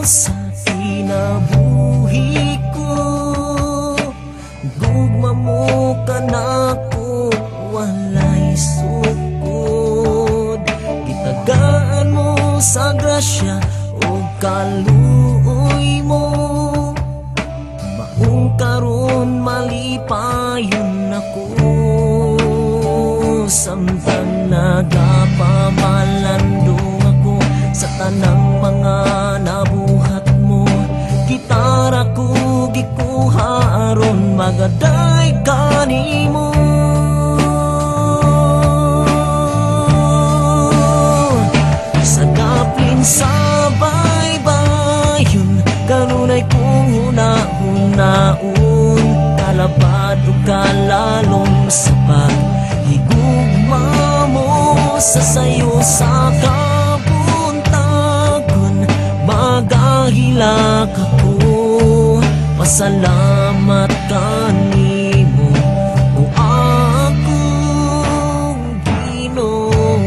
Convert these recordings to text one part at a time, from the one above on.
sa kinabuhi ko. Gugma mo ka na ko, walay sukod. Gitagaan mo sa grasya o kaluoy mo. Maong karon malipayon ako, samtang nagapamalandong ako sa tanang mga nabuhat mo. Gitara ko gikuha aron magaday kanimo. Sa daplin sa baybayon, kanunay kong huna-hunaon. Kalapad o kalalong sa paghigugma mo sa sayo sa kabuntagon. Magahilak ako, pasalamat kanimo o akong Ginoo.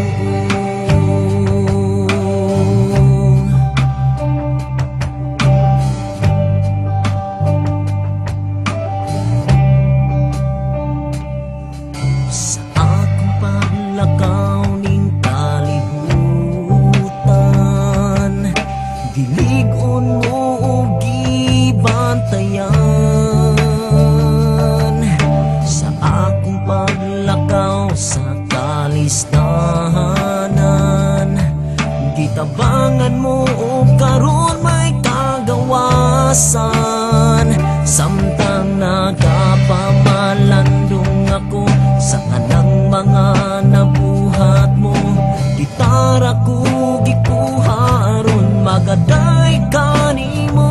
Sa akong paglakaw ning kalibutan, diligon mo o gibantayan. Sa akong paglakaw sa kalistahanan, gitabangan mo o karon may kagawasan. Samtang nagapamalandong ako sa kanang mga nabuhat mo. Gitara ko gikuha aron magaday kanimo.